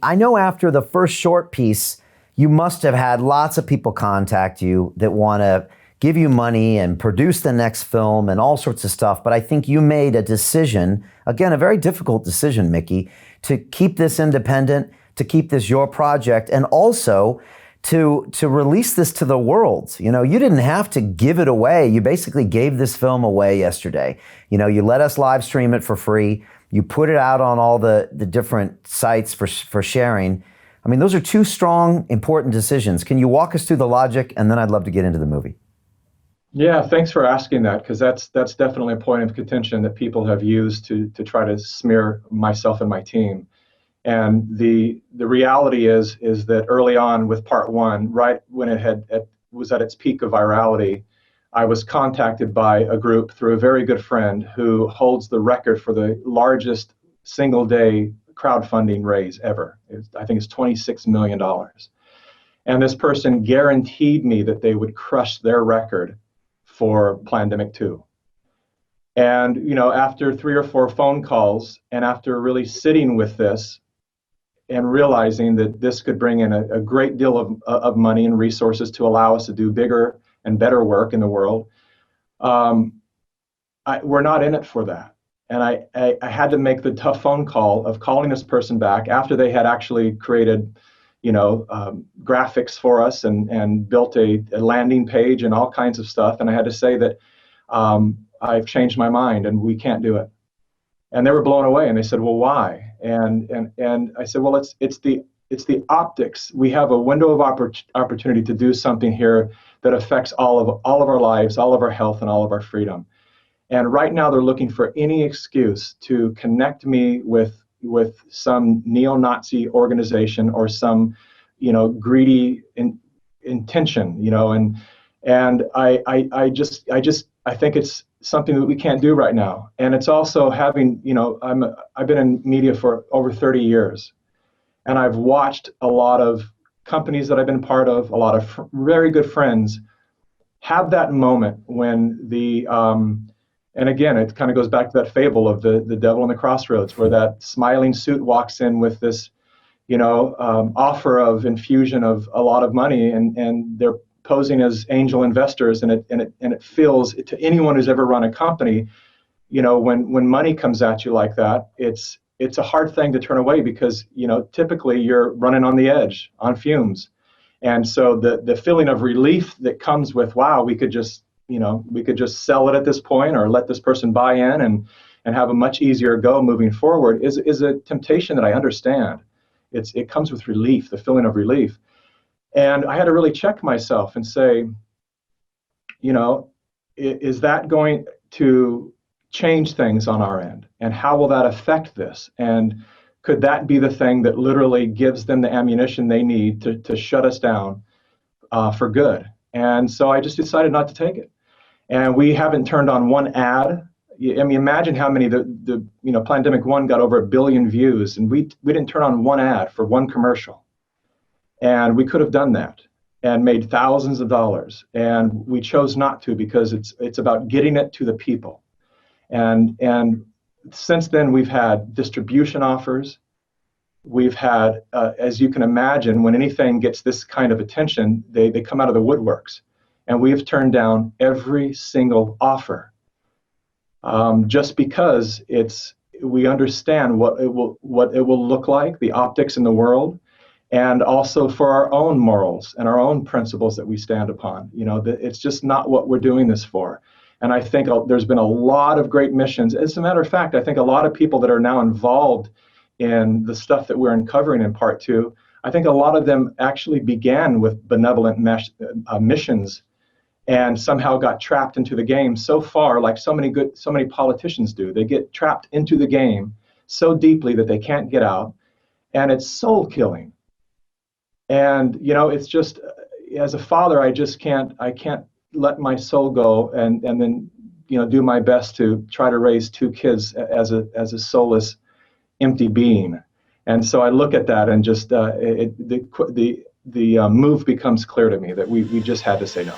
I know after the first short piece, you must have had lots of people contact you that want to give you money and produce the next film and all sorts of stuff. But I think you made a decision, again, a very difficult decision, Mikki, to keep this independent, to keep this your project, and also to release this to the world. You know, you didn't have to give it away. You basically gave this film away yesterday. You know, you let us live stream it for free. You put it out on all the different sites for sharing. I mean, those are two strong, important decisions. Can you walk us through the logic? And then I'd love to get into the movie. Yeah, thanks for asking that, because that's definitely a point of contention that people have used to try to smear myself and my team. And the reality is that early on with part one, right when it was at its peak of virality, I was contacted by a group through a very good friend who holds the record for the largest single day crowdfunding raise ever. I think it's $26 million. And this person guaranteed me that they would crush their record for Plandemic 2. And, you know, after 3 or 4 phone calls and after really sitting with this and realizing that this could bring in a great deal of money and resources to allow us to do bigger and better work in the world, we're not in it for that. And I had to make the tough phone call of calling this person back after they had actually created, you know, graphics for us and built a landing page and all kinds of stuff. And I had to say that I've changed my mind and we can't do it. And they were blown away and they said, well, why? And I said, well, it's the optics. We have a window of opportunity to do something here that affects all of our lives, all of our health, and all of our freedom. And right now they're looking for any excuse to connect me with some neo-Nazi organization or some, you know, greedy intention, you know, and I think it's something that we can't do right now. And it's also having, you know, I've been in media for over 30 years, and I've watched a lot of companies that I've been part of, a lot of very good friends, have that moment when and again, it kind of goes back to that fable of the devil in the crossroads, where that smiling suit walks in with this, you know, offer of infusion of a lot of money, and they're posing as angel investors, and it feels to anyone who's ever run a company, you know, when money comes at you like that, it's a hard thing to turn away, because, you know, typically you're running on the edge, on fumes. And so the feeling of relief that comes with, wow, we could just sell it at this point, or let this person buy in and have a much easier go moving forward, is a temptation that I understand. It comes with relief, the feeling of relief. And I had to really check myself and say, you know, is that going to change things on our end? And how will that affect this? And could that be the thing that literally gives them the ammunition they need to shut us down for good? And so I just decided not to take it. And we haven't turned on one ad. I mean, imagine how many you know, Plandemic 1 got over 1 billion views, and we didn't turn on one ad for one commercial. And we could have done that and made thousands of dollars. And we chose not to, because it's about getting it to the people. And since then, we've had distribution offers. We've had, as you can imagine, when anything gets this kind of attention, they come out of the woodworks. And we have turned down every single offer, just because we understand what it will look like, the optics in the world, and also for our own morals and our own principles that we stand upon. You know, it's just not what we're doing this for. And I think there's been a lot of great missions. As a matter of fact, I think a lot of people that are now involved in the stuff that we're uncovering in part 2, I think a lot of them actually began with benevolent missions and somehow got trapped into the game so far, like so many politicians do. They get trapped into the game so deeply that they can't get out, and it's soul killing. And, you know, it's just, as a father, I can't let my soul go and then, you know, do my best to try to raise 2 kids as a soulless, empty being. And so I look at that and just the move becomes clear to me that we just had to say no.